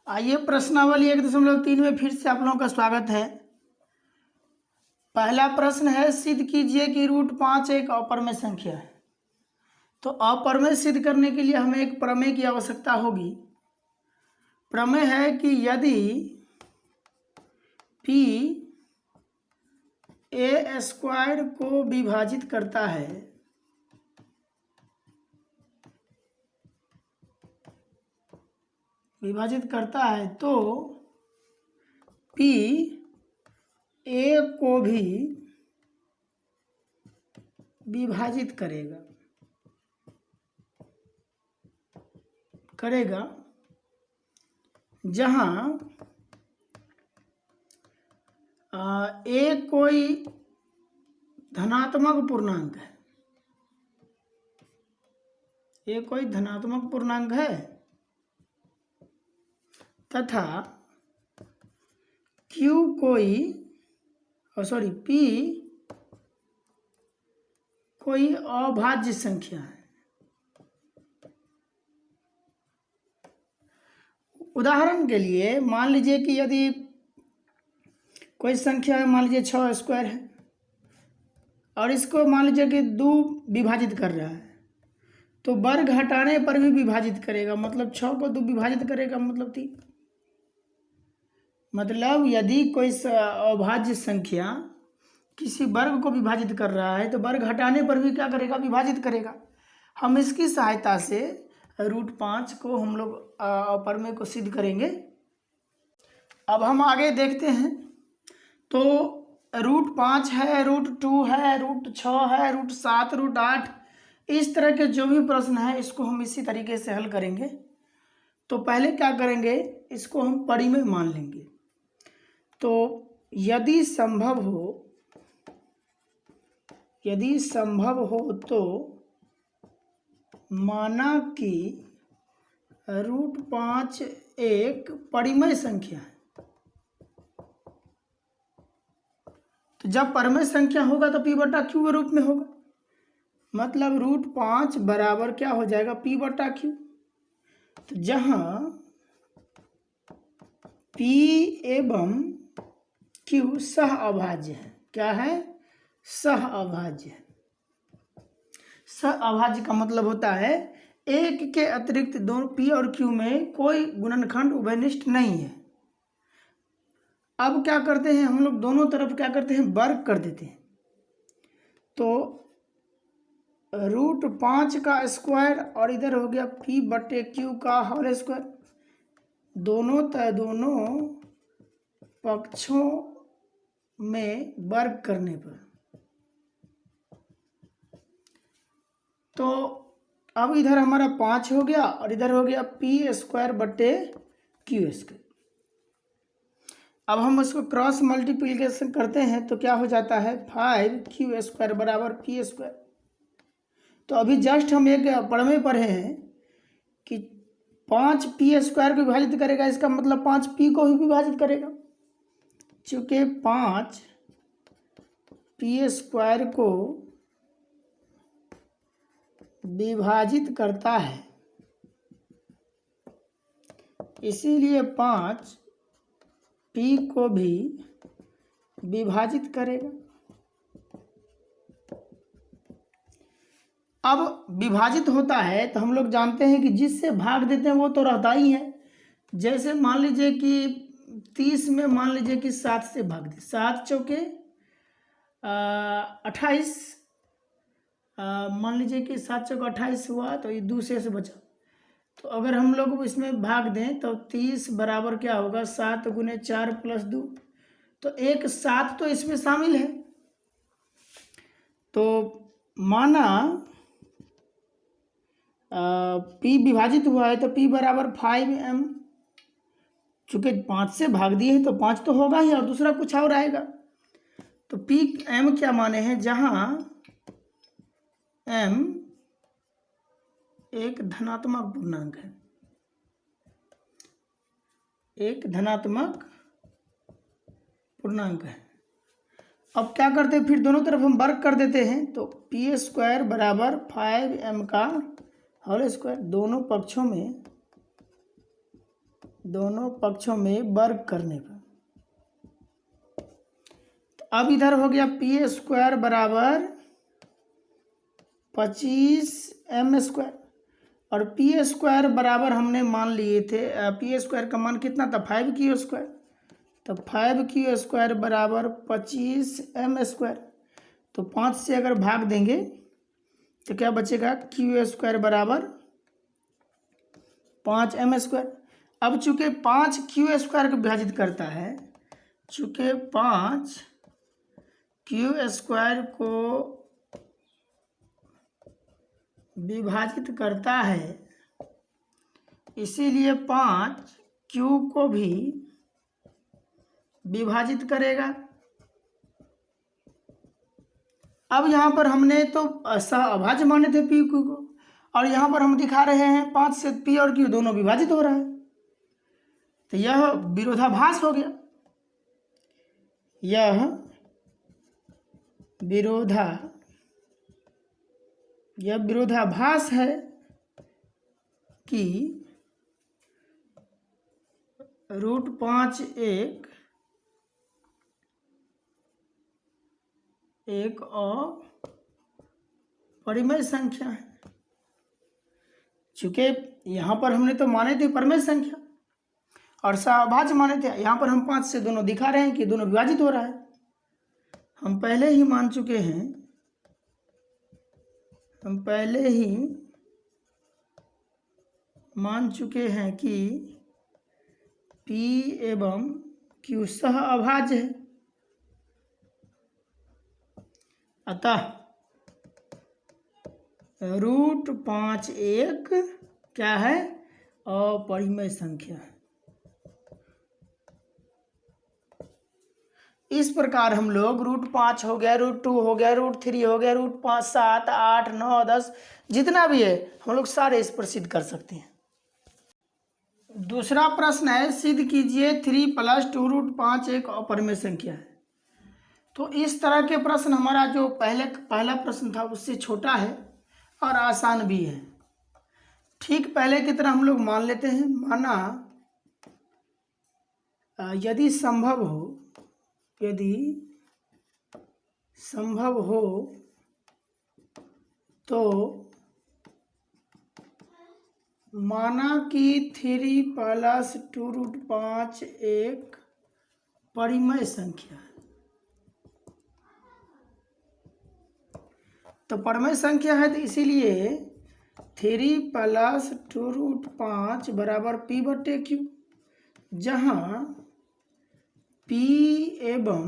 आइए प्रश्नावली 1.3 में फिर से आप लोगों का स्वागत है। पहला प्रश्न है, सिद्ध कीजिए कि √5 एक अपरमेय संख्या है। तो अपरमेय सिद्ध करने के लिए हमें एक प्रमेय की आवश्यकता होगी। प्रमेय है कि यदि p a² को विभाजित करता है तो p a को भी विभाजित करेगा जहां a कोई धनात्मक पूर्णांक है तथा p कोई अभाज्य संख्या है। उदाहरण के लिए मान लीजिए कि यदि कोई संख्या है, मान लीजिए 6² है और इसको मान लीजिए कि 2 विभाजित कर रहा है, तो वर्ग हटाने पर भी विभाजित करेगा, मतलब 6 को 2 विभाजित करेगा, मतलब 3। मतलब यदि कोई अभाज्य संख्या किसी वर्ग को विभाजित कर रहा है तो वर्ग हटाने पर भी क्या करेगा, विभाजित करेगा। हम इसकी सहायता से √5 को हम लोग अपरमेय को सिद्ध करेंगे। अब हम आगे देखते हैं। तो √5 है, √2 है, √6 है, √7, √8, इस तरह के जो भी प्रश्न है इसको हम इसी तरीके से हल करेंगे। तो पहले क्या करेंगे, इसको हम परिमेय मान लेंगे। तो यदि संभव हो तो माना कि √5 एक परिमेय संख्या है। तो जब परिमेय संख्या होगा तो p/q के रूप में होगा, मतलब √5 बराबर क्या हो जाएगा, p/q। तो जहां p एवं q सह अभाज्य है। क्या है? सह अभाज्य है। सह अभाज्य का मतलब होता है एक के अतिरिक्त दोनों p और q में कोई गुणनखंड उभयनिष्ठ नहीं है। अब क्या करते हैं हम लोग, दोनों तरफ क्या करते हैं, वर्ग कर देते हैं। तो √5 का स्क्वायर और इधर हो गया p/q का होल स्क्वायर। दोनों पक्षों में वर्ग करने पर तो अब इधर हमारा 5 हो गया और इधर हो गया p²/q²। अब हम उसको क्रॉस मल्टीप्लिकेशन करते हैं तो क्या हो जाता है, 5q² बराबर p²। तो अभी जस्ट हम एक प्रमेय पढ़े हैं कि 5 p² को विभाजित करेगा, इसका मतलब 5 p को भी विभाजित करेगा। चूँकि 5 p² को विभाजित करता है, इसीलिए 5 p को भी विभाजित करेगा। अब विभाजित होता है तो हम लोग जानते हैं कि जिससे भाग देते हैं वो तो रहता ही है। जैसे मान लीजिए कि 30 में मान लीजिए कि 7 से भाग दे, 7 चौके 28, मान लीजिए कि 7 चौके 28 हुआ, तो ये 2 से बचा। तो अगर हम लोग इसमें भाग दें तो 30 बराबर क्या होगा, 7 × 4 + 2। तो एक 7 तो इसमें शामिल है। तो माना p विभाजित हुआ है तो p बराबर 5m। चूँकि 5 से भाग दिए हैं तो 5 तो होगा ही और दूसरा कुछ और आएगा। तो m क्या माने हैं, जहाँ m एक धनात्मक पूर्णांक है, अब क्या करते हैं, फिर दोनों तरफ हम वर्ग कर देते हैं। तो p² बराबर 5m का होल स्क्वायर। दोनों पक्षों में दोनों पक्षों में वर्ग करने पर। तो अब इधर हो गया पी स्क्वायर बराबर 25m², और पी स्क्वायर बराबर हमने मान लिए थे, पी स्क्वायर का मान कितना था 5q², तो 5q² बराबर 25m²। तो 5 से अगर भाग देंगे तो क्या बचेगा, q² बराबर 5m²। अब चूंकि 5q² को विभाजित करता है, चूंकि 5q² को विभाजित करता है, इसीलिए 5q को भी विभाजित करेगा। अब यहाँ पर हमने तो सहअभाज्य माने थे पी क्यू को, और यहाँ पर हम दिखा रहे हैं 5 से पी और क्यू दोनों विभाजित हो रहा है, तो यह विरोधाभास हो गया। यह विरोधाभास है कि √5 एक अपरिमेय संख्या है। चूंकि यहाँ पर हमने तो माने थे परिमेय संख्या और सहअभाज्य माने थे, यहाँ पर हम 5 से दोनों दिखा रहे हैं कि दोनों विभाजित हो रहा है। हम पहले ही मान चुके हैं कि P एवं Q सहअभाज्य है। अतः √5 एक क्या है, अपरिमेय संख्या है। इस प्रकार हम लोग √5 हो गया, √2 हो गया, √3 हो गया, √5, 7, 8, 9, 10 जितना भी है हम लोग सारे इस पर सिद्ध कर सकते हैं। दूसरा प्रश्न है, सिद्ध कीजिए 3 + 2√5 एक अपरिमेय संख्या है। तो इस तरह के प्रश्न हमारा जो पहला प्रश्न था उससे छोटा है और आसान भी है। ठीक पहले की तरह हम लोग मान लेते हैं। माना यदि संभव हो तो माना कि 3 + 2√5 एक परिमेय संख्या है। तो परिमेय संख्या है, तो इसीलिए 3 + 2√5 बराबर P/Q, जहाँ P एवं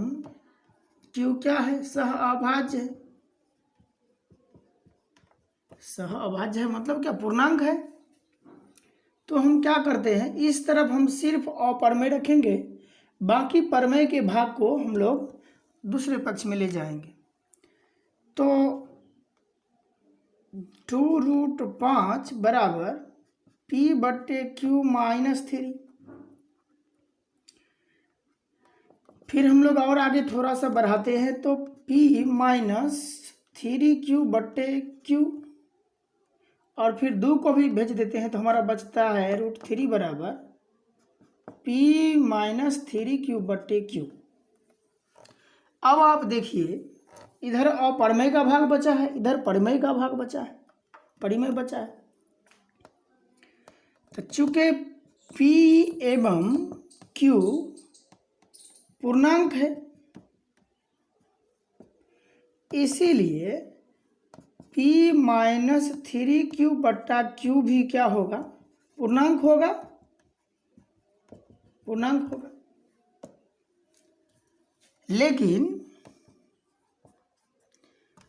Q क्या है, सहअभाज्य है। सहअभाज्य है मतलब क्या, पूर्णांक है। तो हम क्या करते हैं, इस तरफ हम सिर्फ अपरिमेय रखेंगे, बाकी परिमेय के भाग को हम लोग दूसरे पक्ष में ले जाएंगे। तो 2√5 बराबर P/Q - 3। फिर हम लोग और आगे थोड़ा सा बढ़ाते हैं, तो P - 3Q/Q, और फिर 2 को भी भेज देते हैं, तो हमारा बचता है √3 बराबर P - 3Q/Q। अब आप देखिए, इधर अपरिमेय का भाग बचा है, इधर परिमेय का भाग बचा है, परिमेय बचा है। तो चूंकि P एवं Q पूर्णांक है, इसीलिए P - 3Q/Q भी क्या होगा, पूर्णांक होगा। लेकिन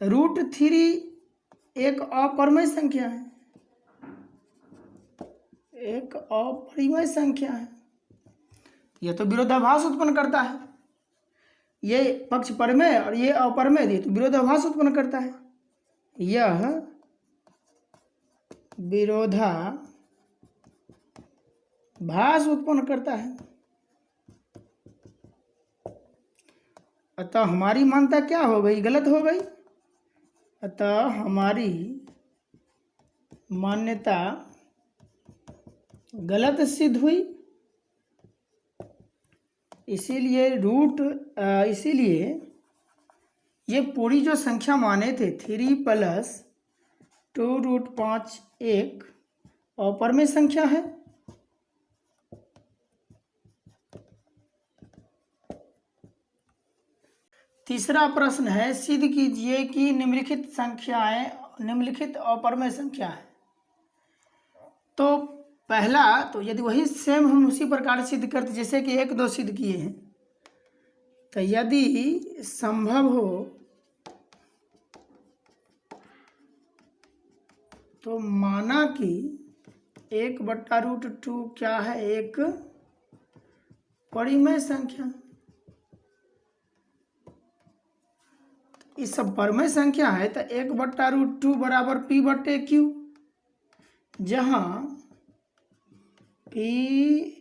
√3 एक अपरिमेय संख्या है, एक अपरिमेय संख्या है। यह तो विरोधाभास उत्पन्न करता है, ये पक्ष परिमेय और ये अपरिमेय, ये तो विरोधाभास उत्पन्न करता है। यह विरोधाभास उत्पन्न करता है। अतः हमारी मान्यता क्या हो गई, गलत हो गई। अतः हमारी मान्यता गलत सिद्ध हुई। इसीलिए ये पूरी जो संख्या माने थे 3+2√5 एक अपरमेय संख्या है। तीसरा प्रश्न है, सिद्ध कीजिए कि निम्नलिखित अपरमेय संख्या है। तो पहला तो यदि वही सेम हम उसी प्रकार सिद्ध करते जैसे कि 1 2 सिद्ध किए हैं, तो यदि संभव हो तो माना कि 1/√2 क्या है, एक परिमेय संख्या। इस सब परिमेय संख्या है तो 1/√2 बराबर p/q, जहाँ p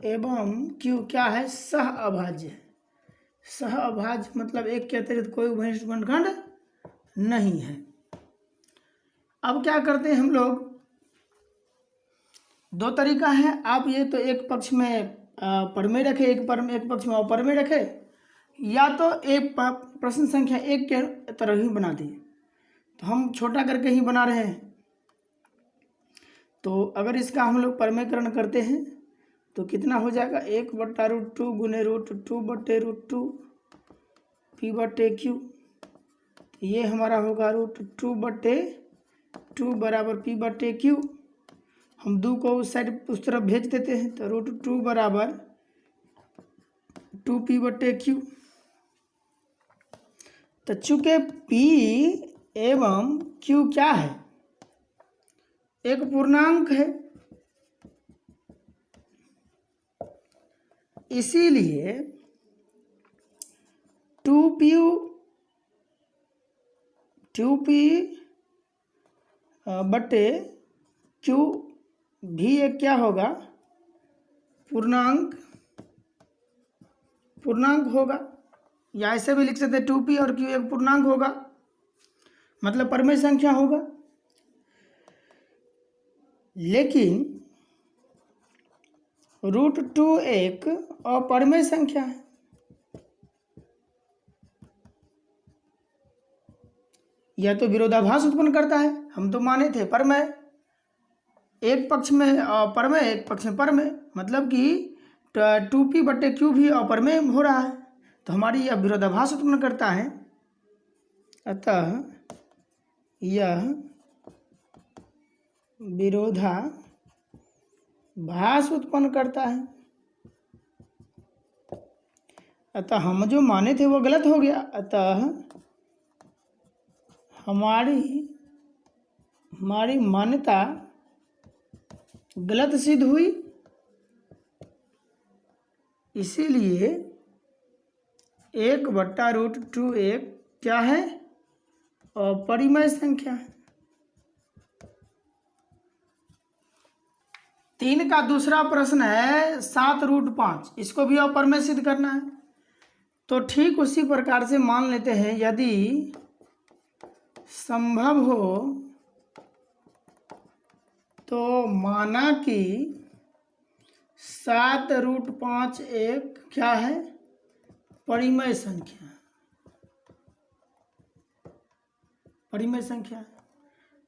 एवं q क्या है, सह अभाज्य है। सह अभाज्य मतलब एक के अतिरिक्त कोई उभयनिष्ठ वर्गखंड नहीं है। अब क्या करते हैं हम लोग, दो तरीका है। आप ये तो एक पक्ष में परिमेय रखे, एक पक्ष में अपरिमेय रखे, या तो एक प्रश्न संख्या 1 के तरह ही बना दिए। तो हम छोटा करके ही बना रहे हैं। तो अगर इसका हम लोग परिमेयकरण करते हैं तो कितना हो जाएगा, 1/√2 गुने √2/√2 p/q। ये हमारा होगा √2/2 बराबर p/q। हम 2 को उस साइड उस तरफ भेज देते हैं तो √2 बराबर 2p/q। तो चूंकि p एवं q क्या है, एक पूर्णांक है, इसीलिए 2p/q भी एक क्या होगा, पूर्णांक होगा। या ऐसे भी लिख सकते हैं 2p और q एक पूर्णांक होगा, मतलब परिमेय संख्या होगा। लेकिन √2 एक अपरिमेय संख्या है। यह तो विरोधाभास उत्पन्न करता है। हम तो माने थे परिमेय, एक पक्ष में अपरिमेय एक पक्ष में परिमेय, मतलब कि 2p/q भी अपरिमेय हो रहा है, तो हमारी यह विरोधाभास उत्पन्न करता है। अतः यह विरोधाभास उत्पन्न करता है। अतः हम जो माने थे वो गलत हो गया। अतः हमारी मान्यता गलत सिद्ध हुई। इसीलिए 1/√2 एक क्या है, अपरिमेय संख्या है। 3 का दूसरा प्रश्न है 7√5, इसको भी अपरिमेय सिद्ध करना है। तो ठीक उसी प्रकार से मान लेते हैं, यदि संभव हो तो माना कि 7√5 एक क्या है, परिमेय संख्या। परिमेय संख्या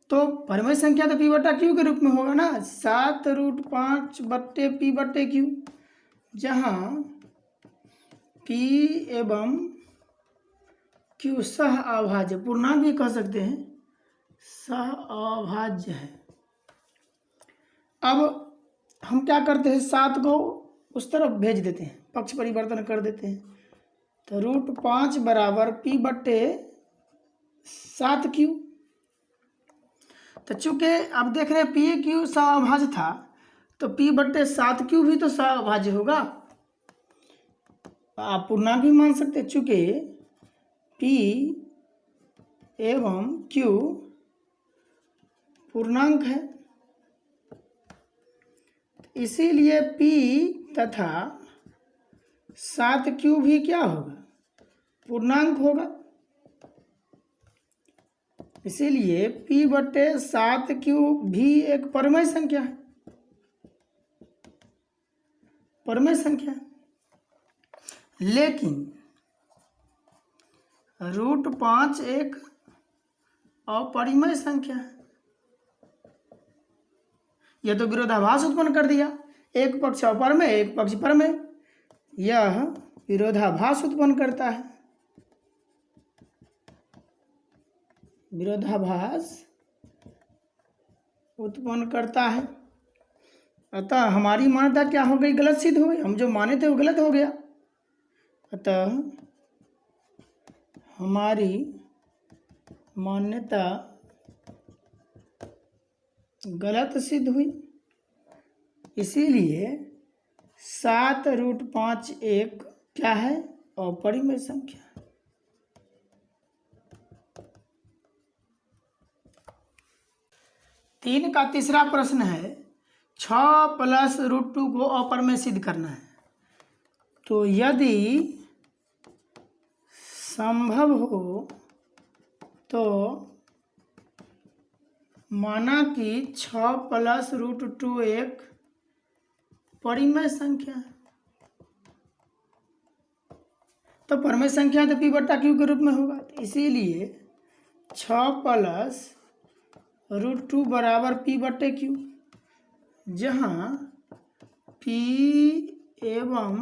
तो परिमेय संख्या तो p/q के रूप में होगा ना, 7√5/p/q, जहाँ p एवं q सह अभाज्य, पूर्णांक भी कह सकते हैं, सह अभाज्य है। अब हम क्या करते हैं, 7 को उस तरफ भेज देते हैं, पक्ष परिवर्तन कर देते हैं। तो √5 बराबर p/7q। तो चूंकि अब देख रहे हैं p/q सहअभाज्य था, तो p/7q भी तो सहअभाज्य होगा। आप पूर्णांक भी मान सकते हैं, चूंकि p एवं q पूर्णांक है, इसीलिए p तथा 7q भी क्या होगा, पूर्णांक होगा। इसीलिए p/7q भी एक परिमेय संख्या है। परिमेय संख्या लेकिन √5 एक अपरिमेय संख्या है। यह तो विरोधाभास उत्पन्न कर दिया, एक पक्ष अपरमेय एक पक्ष परमेय, यह विरोधाभास उत्पन्न करता है, विरोधाभास उत्पन्न करता है। अतः हमारी मान्यता क्या हो गई, गलत सिद्ध हो गई, हम जो माने थे वो गलत हो गया। अतः हमारी मान्यता गलत सिद्ध हुई। इसीलिए 7√5 एक क्या है, अपरिमेय संख्या। तीन का तीसरा प्रश्न है 6 + √2 को अपरिमेय सिद्ध करना है। तो यदि संभव हो तो माना कि 6 + √2 एक परिमेय संख्या है। तो परिमेय संख्या तो P/Q के रूप में होगा, तो इसीलिए 6 + √2 बराबर P/Q, जहाँ P एवं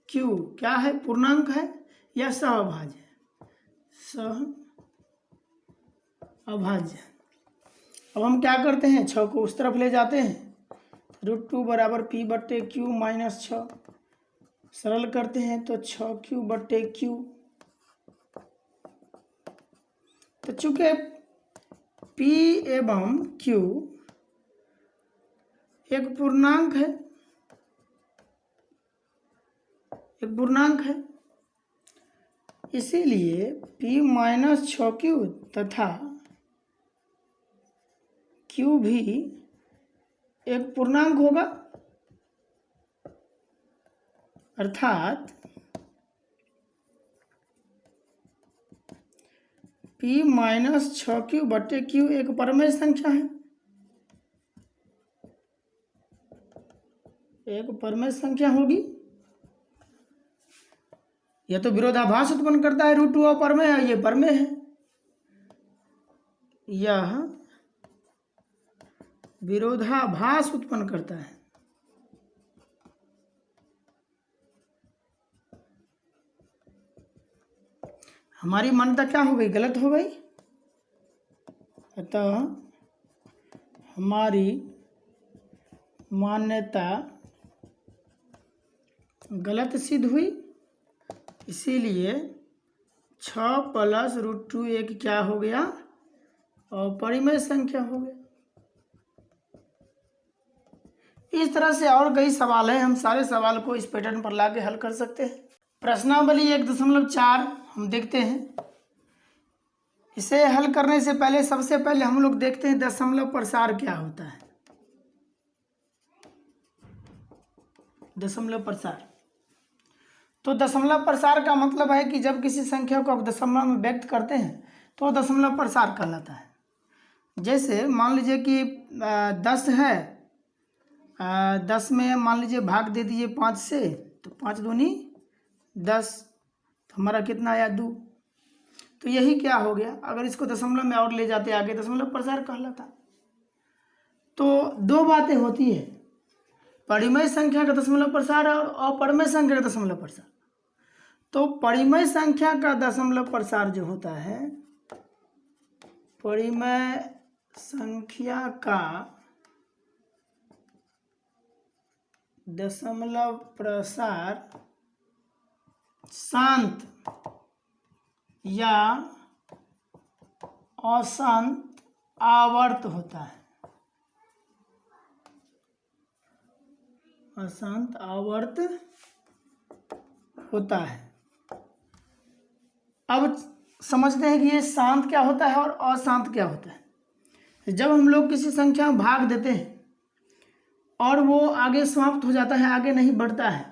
Q क्या है, पूर्णांक है या सहअभाज्य है, सहअभाज्य। अब हम क्या करते हैं, 6 को उस तरफ ले जाते हैं, √2 बराबर P/Q - 6, सरल करते हैं तो 6Q/Q। तो चूंकि P एवं Q एक पूर्णांक है, एक पूर्णांक है, इसीलिए P - 6Q तथा Q भी एक पूर्णांक होगा। अर्थात P - 6Q/Q एक परमेय संख्या है, एक परमेय संख्या होगी। यह तो विरोधाभास उत्पन्न करता है, √2 अपरमेय है, ये परमेय है। यह विरोधाभास उत्पन्न करता है। हमारी मान्यता क्या हो गई, गलत हो गई। अतः हमारी मान्यता गलत सिद्ध हुई। इसीलिए 6 + √2 एक क्या हो गया, अपरिमेय संख्या हो गया। इस तरह से और कई सवाल हैं, हम सारे सवाल को इस पैटर्न पर लाके हल कर सकते हैं। प्रश्नावली 1.4 हम देखते हैं। इसे हल करने से पहले सबसे पहले हम लोग देखते हैं दशमलव प्रसार क्या होता है। दशमलव प्रसार, तो दशमलव प्रसार का मतलब है कि जब किसी संख्या को आप दशमलव में व्यक्त करते हैं तो दशमलव प्रसार कहलाता है। जैसे मान लीजिए कि 10 है, 10 में मान लीजिए भाग दे दीजिए 5 से, तो 5 दूनी 10, तो हमारा कितना आया, 2। तो यही क्या हो गया, अगर इसको दशमलव में और ले जाते आगे दशमलव प्रसार कहलाता। तो दो बातें होती है, परिमेय संख्या का दशमलव प्रसार और अपरिमेय संख्या का दशमलव प्रसार। तो परिमेय संख्या का दशमलव प्रसार जो होता है, परिमेय संख्या का दशमलव प्रसार शांत या अशांत आवर्त होता है, अशांत आवर्त होता है। अब समझते हैं कि ये शांत क्या होता है और अशांत क्या होता है। जब हम लोग किसी संख्या में भाग देते हैं और वो आगे समाप्त हो जाता है, आगे नहीं बढ़ता है,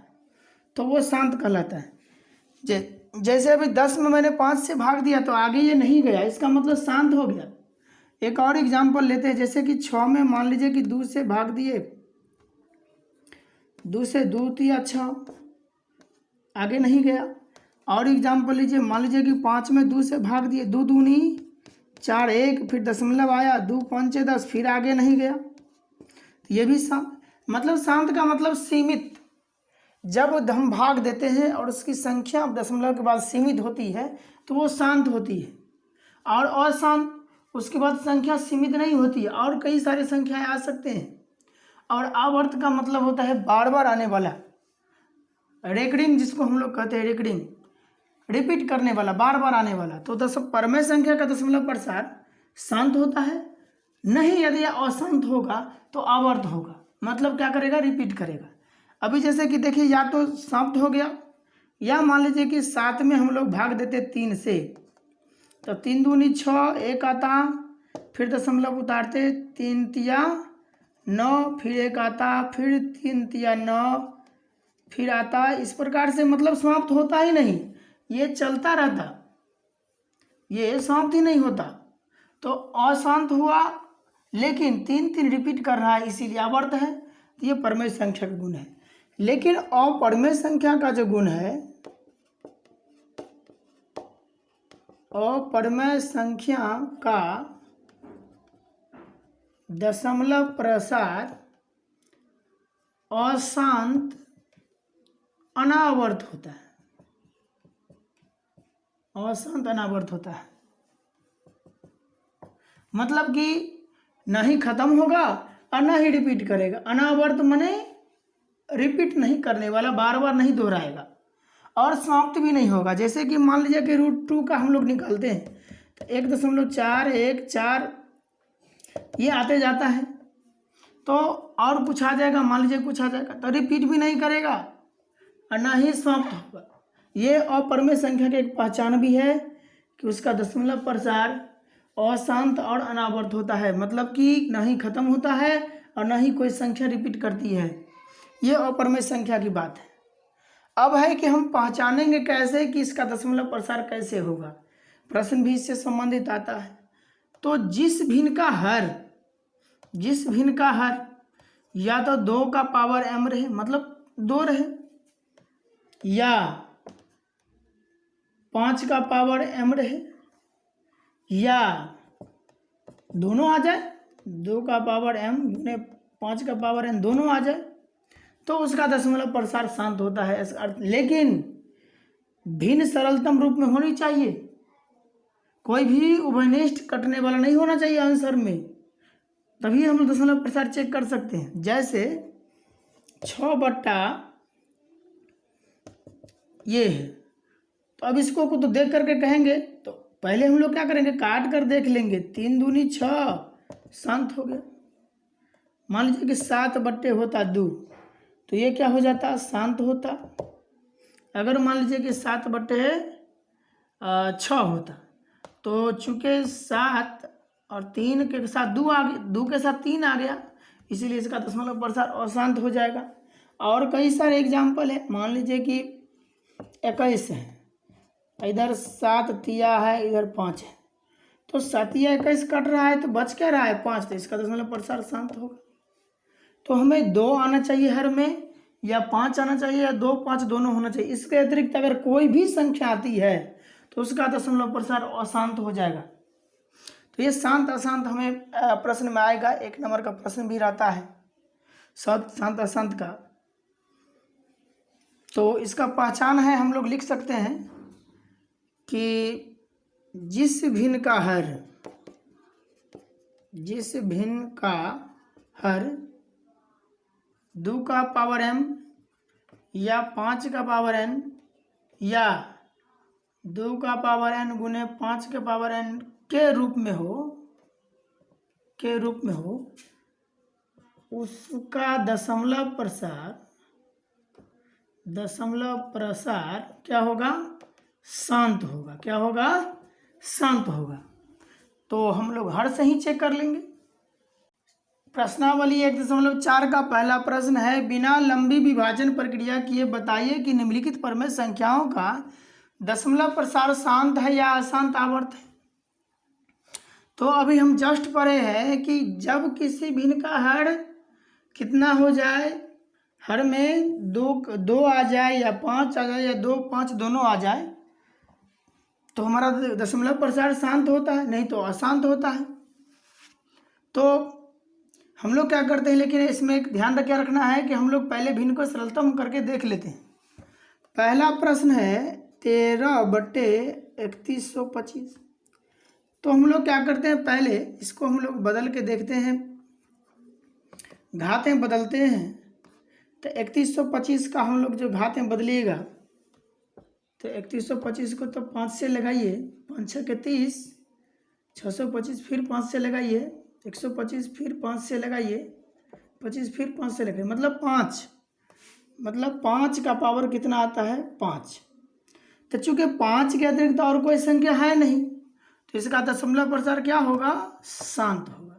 तो वो शांत कहलाता है। जैसे अभी 10 में मैंने 5 से भाग दिया तो आगे ये नहीं गया, इसका मतलब शांत हो गया। एक और एग्जाम्पल लेते हैं, जैसे कि 6 में मान लीजिए कि 2 से भाग दिए, 2 से 2 × 6, आगे नहीं गया। और एग्जाम्पल लीजिए, मान लीजिए कि 5 में 2 से भाग दिए, 2 दूनी 4, 1 फिर दशमलव आया, 2 पंचे 10, फिर आगे नहीं गया, तो ये भी शांत। मतलब शांत का मतलब सीमित। जब हम भाग देते हैं और उसकी संख्या दशमलव के बाद सीमित होती है तो वो शांत होती है। और अशांत, उसके बाद संख्या सीमित नहीं होती है और कई सारी संख्याएं आ सकते हैं। और आवर्त का मतलब होता है बार बार आने वाला, रेकरिंग, जिसको हम लोग कहते हैं रेकरिंग, रिपीट करने वाला, बार बार आने वाला। तो परमेय संख्या का दशमलव प्रसार शांत होता है। नहीं, यदि अशांत होगा तो आवर्त होगा, मतलब क्या करेगा, रिपीट करेगा। अभी जैसे कि देखिए, या तो समाप्त हो गया, या मान लीजिए कि 7 में हम लोग भाग देते 3 से, तो 3 दूनी 6, 1 आता, फिर दशमलव उतारते, 3 तिया 9, फिर 1 आता, फिर 3 तिया 9, फिर आता। इस प्रकार से मतलब समाप्त होता ही नहीं, ये चलता रहता, ये समाप्त ही नहीं होता। तो अशांत हुआ, लेकिन 3 रिपीट कर रहा है, इसीलिए आवर्त है। तो ये परमेय संख्या का गुण है। लेकिन अपरमेय संख्या का जो गुण है, अपरमेय संख्या का दशमलव प्रसार अशांत अनावर्त होता है, अशांत अनावर्त होता है। मतलब कि न ही खत्म होगा और न ही रिपीट करेगा। अनावर्त माने रिपीट नहीं करने वाला, बार बार नहीं दोहराएगा, और समाप्त भी नहीं होगा। जैसे कि मान लीजिए कि √2 का हम लोग निकालते हैं, तो 1.414 ये आते जाता है, तो और कुछ आ जाएगा, मान लीजिए कुछ आ जाएगा, तो रिपीट भी नहीं करेगा और ना ही समाप्त होगा। ये अपरमेय संख्या की एक पहचान भी है कि उसका दशमलव प्रसार अशांत और अनावर्त होता है, मतलब कि ना ही खत्म होता है और ना ही कोई संख्या रिपीट करती है। ये अपरमेय संख्या की बात है। अब है कि हम पहचानेंगे कैसे कि इसका दशमलव प्रसार कैसे होगा, प्रश्न भी इससे संबंधित आता है। तो जिस भिन्न का हर या तो 2 का पावर m रहे, मतलब 2 रहे, या 5 का पावर m रहे, या दोनों आ जाए, 2 का पावर m गुने 5 का पावर n दोनों आ जाए, तो उसका दशमलव प्रसार शांत होता है। लेकिन भिन्न सरलतम रूप में होनी चाहिए, कोई भी उभयनिष्ठ कटने वाला नहीं होना चाहिए आंसर में, तभी हम दशमलव प्रसार चेक कर सकते हैं। जैसे 6 बट्टा ये है, तो अब इसको तो देख करके कहेंगे, तो पहले हम लोग क्या करेंगे, काट कर देख लेंगे। 3 दूनी 6, शांत हो गया। मान लीजिए कि 7 बट्टे होता 2, तो ये क्या हो जाता, शांत होता। अगर मान लीजिए कि 7 बट्टे 6 होता, तो चूँकि 7 और 3 के साथ 2 आ गया, 2 के साथ 3 आ गया, इसीलिए इसका दशमलव प्रसार अशांत हो जाएगा। और कई सारे एग्जाम्पल है, मान लीजिए कि 21 है, इधर 7 तिया है, इधर 5 है, तो 7 या 21 कट रहा है, तो बच क्या रहा है 5, तो इसका दशमलव प्रसार शांत होगा। तो हमें 2 आना चाहिए हर में, या 5 आना चाहिए, या 2 5 दोनों होना चाहिए। इसके अतिरिक्त अगर कोई भी संख्या आती है तो उसका दशमलव प्रसार अशांत हो जाएगा। तो ये शांत अशांत हमें प्रश्न में आएगा, 1 नंबर का प्रश्न भी रहता है शांत अशांत का। तो इसका पहचान है, हम लोग लिख सकते हैं कि जिस भिन्न का हर 2 का पावर m या 5 का पावर n या 2 का पावर n गुने 5 के पावर n के रूप में हो, उसका दशमलव प्रसार क्या होगा, शांत होगा। क्या होगा, शांत होगा। तो हम लोग हर से ही चेक कर लेंगे। प्रश्नावली 1.4 का पहला प्रश्न है, बिना लंबी विभाजन प्रक्रिया किए बताइए कि निम्नलिखित परमेय संख्याओं का दशमलव प्रसार शांत है या अशांत आवर्त है। तो अभी हम जस्ट पढ़े हैं कि जब किसी भिन्न का हर कितना हो जाए, हर में दो आ जाए या 5 आ जाए या 2 5 दोनों आ जाए तो हमारा दशमलव प्रसार शांत होता है, नहीं तो अशांत होता है। तो हम लोग क्या करते हैं, लेकिन इसमें एक ध्यान क्या रखना है कि हम लोग पहले भिन्न को सरलतम करके देख लेते हैं। पहला प्रश्न है 13/3125। तो हम लोग क्या करते हैं, पहले इसको हम लोग बदल के देखते हैं, घातें बदलते हैं। तो 3125 का हम लोग जो घातें बदलिएगा तो 3125 को तो 5 से लगाइए, 5 6 के 30, 625 फिर 5 से लगाइए, 125 फिर 5 से लगाइए, 25 फिर 5 से लगाइए, मतलब 5, मतलब 5 का पावर कितना आता है 5। तो चूंकि 5 के अतिरिक्त और कोई संख्या है नहीं तो इसका दशमलव प्रसार क्या होगा, शांत होगा।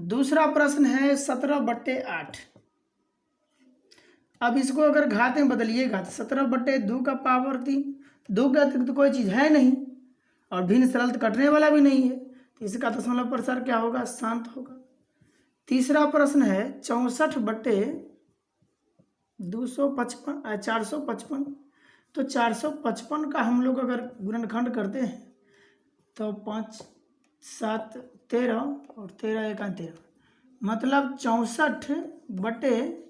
दूसरा प्रश्न है 17/8। अब इसको अगर घातें बदलिएगा तो 17/2 का पावर 3, 2 के अतिरिक्त कोई चीज़ है नहीं और भिन्न सरल कटने वाला भी नहीं है तो इसका दशमलव प्रसार क्या होगा, शांत होगा। तीसरा प्रश्न है 64/455। तो 455 का हम लोग अगर गुणनखंड करते हैं तो 5 7 13 और 13 1 13, मतलब 64/5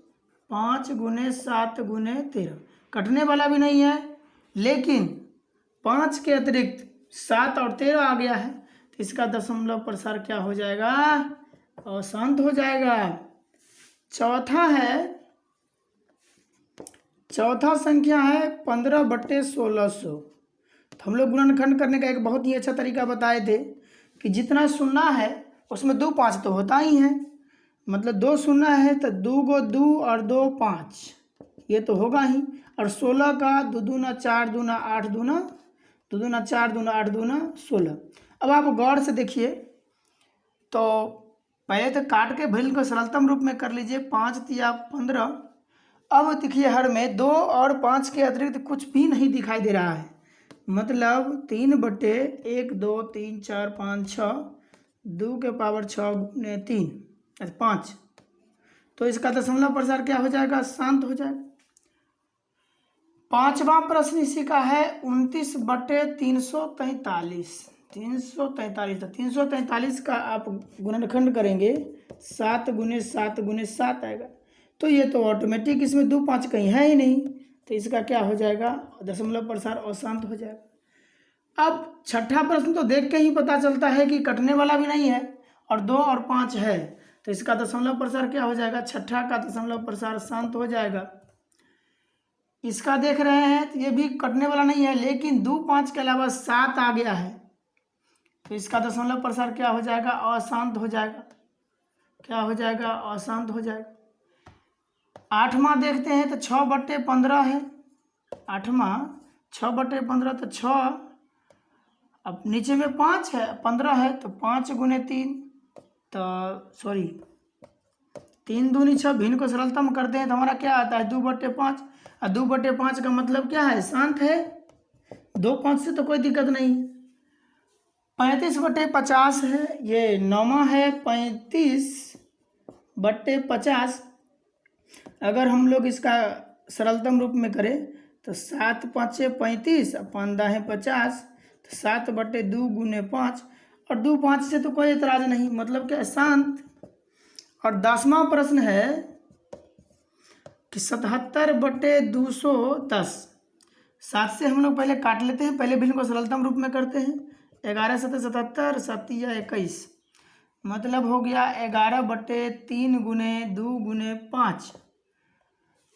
× 7 × 13 कटने वाला भी नहीं है, लेकिन 5 के अतिरिक्त 7 और 13 आ गया है तो इसका दशमलव प्रसार क्या हो जाएगा, अशांत हो जाएगा। चौथा संख्या है 15/1600। तो हम लोग गुणनखंड करने का एक बहुत ही अच्छा तरीका बताए थे कि जितना शून्य है उसमें 2 5 तो होता ही है, मतलब 2 शून्य है तो 2 को 2 और 2 5, ये तो होगा ही। और 16 का 2 दूना 4 दूना 8 दूना 2 दूना 4 दूना 8 दूना 16। अब आप गौर से देखिए, तो पहले तो काट के भिन्न को सरलतम रूप में कर लीजिए, 5 तिया 15। अब देखिए हर में 2 और 5 के अतिरिक्त कुछ भी नहीं दिखाई दे रहा है, मतलब 3/1 2 3 4 5 6, 2 के पावर 6 × 3 5। तो इसका दशमलव प्रसार क्या हो जाएगा, शांत हो जाएगा। पांचवा प्रश्न इसी का है 29/343। 343, तो 343 का आप गुणनखंड करेंगे 7 × 7 × 7 आएगा। तो ये तो ऑटोमेटिक इसमें 2 5 कहीं है ही नहीं तो इसका क्या हो जाएगा, दशमलव प्रसार अशांत हो जाएगा। अब छठा प्रश्न तो देख के ही पता चलता है कि कटने वाला भी नहीं है और 2 और 5 है तो इसका दशमलव प्रसार क्या हो जाएगा, छठा का दशमलव प्रसार शांत हो जाएगा। इसका देख रहे हैं तो ये भी कटने वाला नहीं है, लेकिन 2 5 के अलावा 7 आ गया है तो इसका दशमलव प्रसार क्या हो जाएगा, अशांत हो जाएगा। क्या हो जाएगा, अशांत हो जाएगा। आठवां देखते हैं तो 6/15 है। आठवां 6/15 तो 6, अब नीचे में 5 है 15 है तो 5 × 3, तो सॉरी 3 दूनी 6, भिन्न को सरलतम करते हैं तो हमारा क्या आता है 2/5। और 2/5 का मतलब क्या है, शांत है, 2 5 से तो कोई दिक्कत नहीं। 35/50 है, ये 9वां है 35/50। अगर हम लोग इसका सरलतम रूप में करें तो 7 5 35 और 5 10 50, तो 7/2 × 5 और 2 5 से तो कोई एतराज नहीं, मतलब क्या, शांत। और 10वां प्रश्न है कि 77/210। 7 से हम लोग पहले काट लेते हैं, पहले भिन्न को सरलतम रूप में करते हैं। 11 7 77, 7 या 21, मतलब हो गया 11/3 × 2 × 5।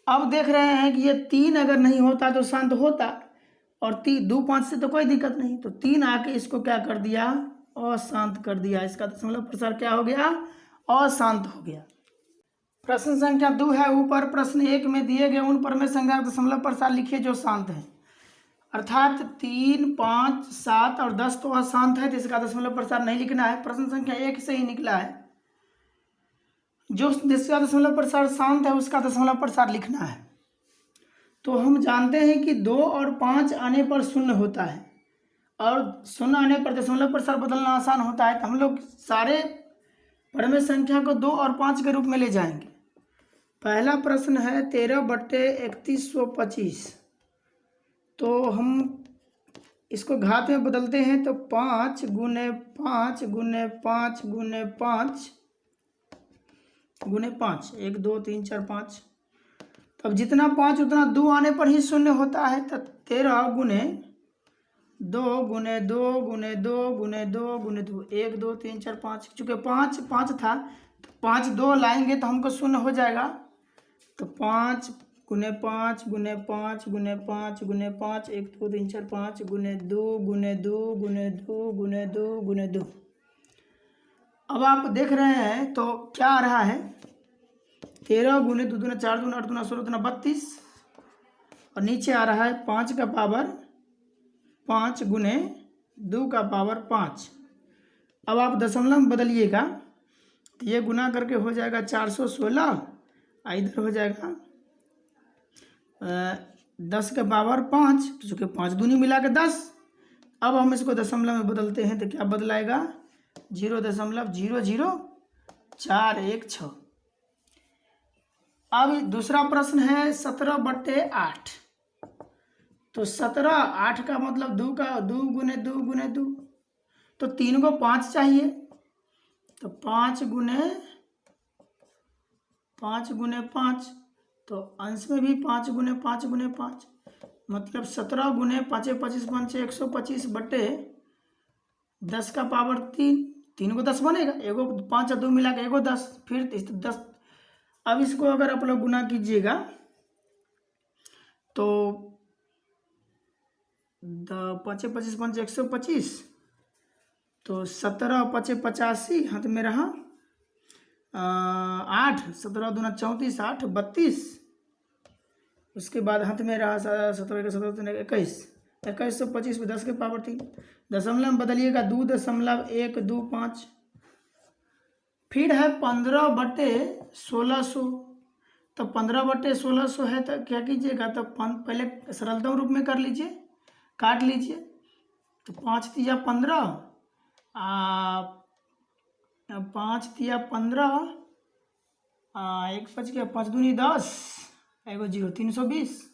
अब देख रहे हैं कि ये 3 अगर नहीं होता तो शांत होता और 2 5 से तो कोई दिक्कत नहीं, तो 3 आके इसको क्या कर दिया, अशांत कर दिया। इसका दशमलव प्रसार क्या हो गया, अशांत हो गया। प्रश्न संख्या 2 है, ऊपर प्रश्न 1 में दिए गए उन पर में संख्या का दशमलव प्रसार लिखिए जो शांत है। अर्थात 3 5 7 और 10 तो अशांत है तो इसका दशमलव प्रसार नहीं लिखना है, प्रश्न संख्या 1 से ही निकला है। जो जिसका दशमलव प्रसार शांत है उसका दशमलव प्रसार लिखना है। तो हम जानते हैं कि 2 और 5 आने पर शून्य होता है और शून्य आने पर दशमलव प्रसार बदलना आसान होता है, तो हम लोग सारे परमेय संख्या को 2 और 5 के रूप में ले जाएंगे। पहला प्रश्न है 13/3125। तो हम इसको घात में बदलते हैं, तो 5 गुने 5 गुने 5 गुने 5 गुने 5, 1 2 3 4 5। तो अब जितना 5 उतना 2 आने पर ही शून्य होता है। तो 13 गुने 2 गुने 2 गुने 2 गुने 2 गुने 2, 1 2 3 4 5। चूँकि 5 5 था तो 5 2 लाएंगे तो हमको शून्य हो जाएगा। तो 5 गुने 5 गुने 5 गुने 5 गुने 5, 1 2 3 4 5 गुने 2 गुने 2 गुने 2 गुने 2 गुने 2। अब आप देख रहे हैं तो क्या आ रहा है, 13 गुने 2 दूना 4 दूना 8 दूना 16 दूना 32, और नीचे आ रहा है 5 का पावर 5 गुने 2 का पावर 5। अब आप दशमलव में बदलिएगा तो ये गुना करके हो जाएगा 416, इधर हो जाएगा 10 के पावर 5, चूँकि 5 दूनी मिला के 10। अब हम इसको दशमलव में बदलते हैं तो क्या बदलाएगा, 0.00416। अब दूसरा प्रश्न है 17/8। तो 17, 8 का मतलब 2 का 2 गुने 2 गुने 2, तो 3 को 5 चाहिए। तो 5 गुने 5, तो अंश में भी 5 गुने 5 गुने 5, मतलब 17 गुने 5 25 5 125 बटे 10 का पावर 3। 3 को 10 बनेगा, एगो 5 और 2 मिला के एगो 10, फिर 10। अब इसको अगर आप लोग गुना कीजिएगा तो 5 25 5 125, तो 17 5 85, हाथ में रहा 8, 17 दूना 34, 8 32। उसके बाद हाथ में रहा 17 21, 2125 में 10 के पावर 3। दशमलव में बदलिएगा 2.125। फिर है 15/1600। तो 15/1600 है तो क्या कीजिएगा, तो पहले सरलतम रूप में कर लीजिए, काट लीजिए। तो 5 तिया 15, 5 तिया 15, 1 बच गया, 5 दूनी 10, एगो 0, 320,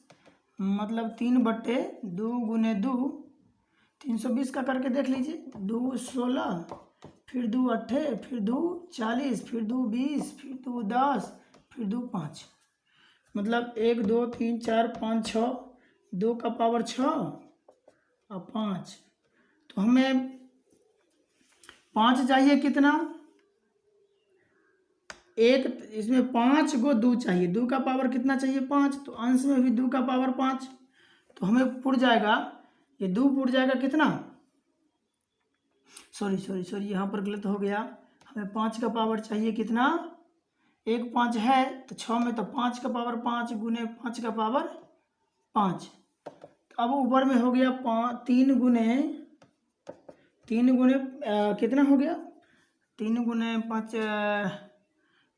मतलब 3/2 गुने 2, 320 का करके देख लीजिए। 2 16, फिर 2 8, फिर 2 40, फिर 2 20, फिर 2 10, फिर 2 5, मतलब 1 2 3 4 5 6, 2 का पावर 6 और 5। तो हमें 5 चाहिए कितना, एक, इसमें 5 को 2 चाहिए, 2 का पावर कितना चाहिए 5, तो अंश में भी 2 का पावर 5। तो हमें पुर जाएगा, ये 2 पुर जाएगा कितना, सॉरी यहाँ पर गलत हो गया। हमें 5 का पावर चाहिए कितना, 1 5 है तो 6 में, तो 5 का पावर 5 गुने 5 का पावर 5। तो अब ऊपर में हो गया 3 गुने कितना हो गया, 3 गुने 5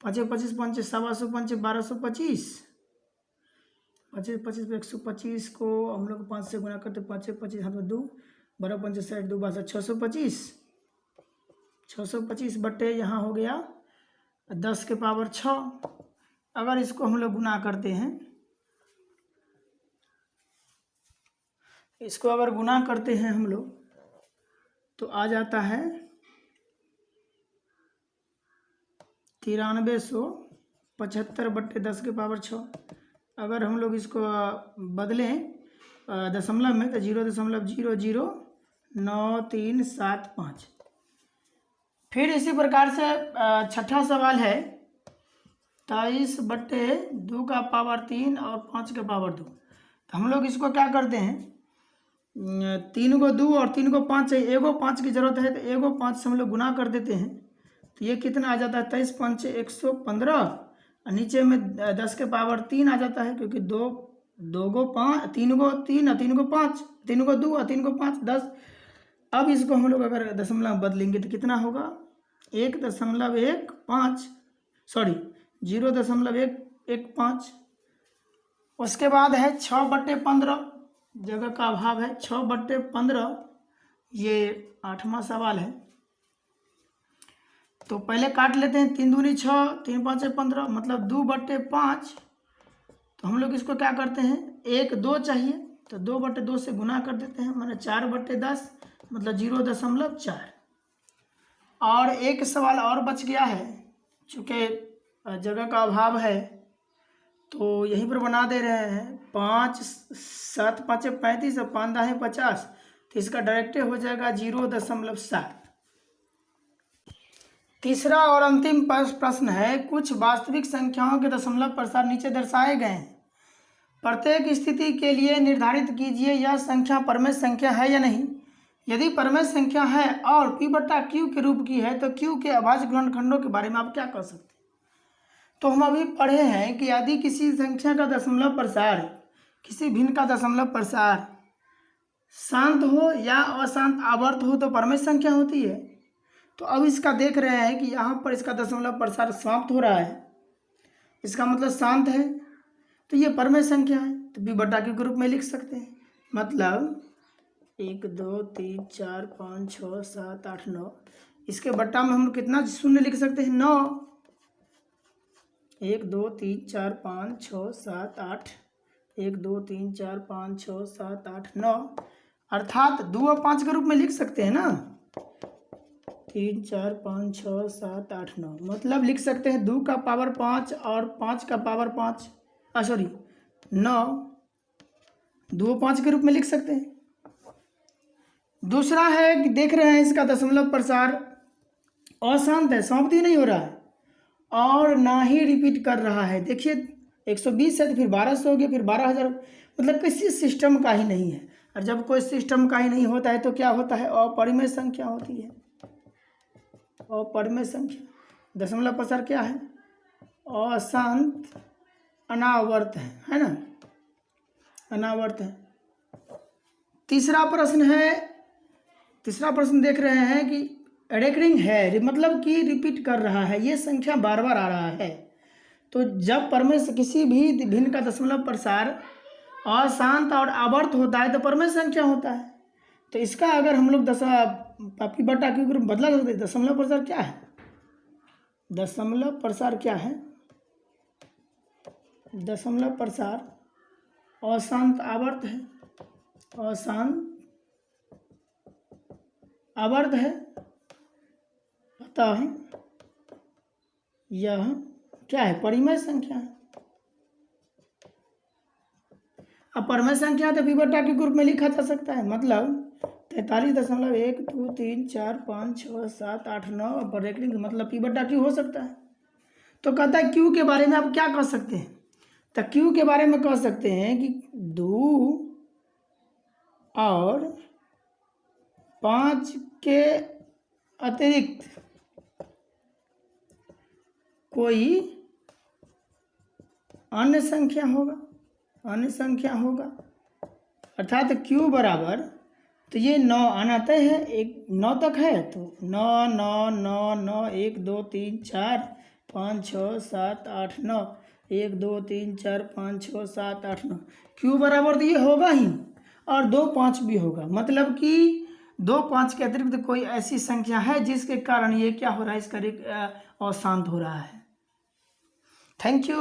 5 25 5 700 5 1225, 5 25 125 को हम लोग 5 से गुना करते, 5 25 हाथ में 2, 12 5 60 2 12 625 बटे यहाँ हो गया 10 के पावर 6। अगर इसको हम लोग गुना करते हैं, इसको अगर गुना करते हैं हम लोग तो आ जाता है 9375 बटे 10 के पावर 6। अगर हम लोग इसको बदलें दशमलव में तो 0.00937 फिर इसी प्रकार से छठा सवाल है 23/2 का पावर 3 और 5 का पावर 2। तो हम लोग इसको क्या करते हैं, 3 को 2 और 3 को 5 चाहिए, एगो 5 की जरूरत है तो एगो 5 से हम लोग गुना कर देते हैं। तो ये कितना आ जाता है 23 5 115, और नीचे में 10 के पावर 3 आ जाता है, क्योंकि 2 को 5, 3 को 3 और 3 को 5, 3 को 2 और 3 को 5 10। अब इसको हम लोग अगर दशमलव बदलेंगे तो कितना होगा, 1.15, सॉरी 0.115। उसके बाद है 6/15, जगह का अभाव है, 6/15, ये 8वां सवाल है। तो पहले काट लेते हैं, 3 दूनी 6, 3 5 15, मतलब 2/5। तो हम लोग इसको क्या करते हैं, 1 2 चाहिए तो 2/2 से गुना कर देते हैं, माने 4/10, मतलब 0.4। और एक सवाल और बच गया है, चूँकि जगह का अभाव है तो यहीं पर बना दे रहे हैं। 5 7 5 35 और 5 दाहें 50, तो इसका डायरेक्टे हो जाएगा 0.7। तीसरा और अंतिम प्रश्न है, कुछ वास्तविक संख्याओं के दशमलव प्रसार नीचे दर्शाए गए हैं। प्रत्येक स्थिति के लिए निर्धारित कीजिए यह संख्या परमेय संख्या है या नहीं। यदि परमेय संख्या है और P/Q के रूप की है तो Q के अभाज्य गुणनखंडों के बारे में आप क्या कह सकते हैं। तो हम अभी पढ़े हैं कि यदि किसी संख्या का दशमलव प्रसार, किसी भिन्न का दशमलव प्रसार शांत हो या अशांत आवर्त हो तो परमेय संख्या होती है। तो अब इसका देख रहे हैं कि यहाँ पर इसका दशमलव प्रसार समाप्त हो रहा है, इसका मतलब शांत है, तो ये परमेय संख्या है, तो P/Q के रूप में लिख सकते हैं। मतलब 1 2 3 4 5 6 7 8 9, इसके बट्टा में हम कितना शून्य लिख सकते हैं, 9। 1 2 3 4 5 6 7 8, 1 2 3 4 5 6 7 8 9, अर्थात 2 और 5 के रूप में लिख सकते हैं ना, 3 4 5 6 7 8 9, मतलब लिख सकते हैं 2 का पावर 5 और 5 का पावर 5, 9, 2 5 के रूप में लिख सकते हैं। दूसरा है कि देख रहे हैं इसका दशमलव प्रसार अशांत है, समाप्ति नहीं हो रहा है और ना ही रिपीट कर रहा है। देखिए 120 है तो फिर 1200 हो गया, फिर 12,000, मतलब किसी सिस्टम का ही नहीं है। और जब कोई सिस्टम का ही नहीं होता है तो क्या होता है, अपरिमेय संख्या होती है। अपरिमेय संख्या दशमलव प्रसार क्या है, अशांत अनावर्त है ना, अनावर्त है। तीसरा प्रश्न देख रहे हैं कि रेकरिंग है, मतलब कि रिपीट कर रहा है, ये संख्या बार बार आ रहा है। तो जब परमेय से किसी भी भिन्न का दशमलव प्रसार अशांत और आवर्त होता है तो परमेय संख्या होता है। तो इसका अगर हम लोग P/Q के रूप में बदला सकते हैं। दशमलव प्रसार क्या है, दशमलव प्रसार क्या है, दशमलव प्रसार अशांत आवर्त है, अशांत आवर्त है, अतः यह क्या है, परिमेय संख्या है। अब परमेय संख्या तो P/Q के रूप में लिखा जा सकता है, मतलब 43.1 2 3 4 5 6 7 8 9 पर रेकरिंग, मतलब P/Q हो सकता है। तो कहता है Q के बारे में आप क्या कह सकते हैं, तो Q के बारे में कह सकते हैं कि 2 और 5 के अतिरिक्त कोई अन्य संख्या होगा, अर्थात Q बराबर, तो ये 9 आना तय है, 9 तक है तो 9 9 9 9 1 2 3 4 5 6 7 8 9, 1 2 3 4 5 6 7 8 9, Q बराबर तो ये होगा ही, और 2 5 भी होगा, मतलब कि 2 5 के अतिरिक्त कोई ऐसी संख्या है जिसके कारण ये क्या हो रहा है, इसका अशांत हो रहा है। Thank you.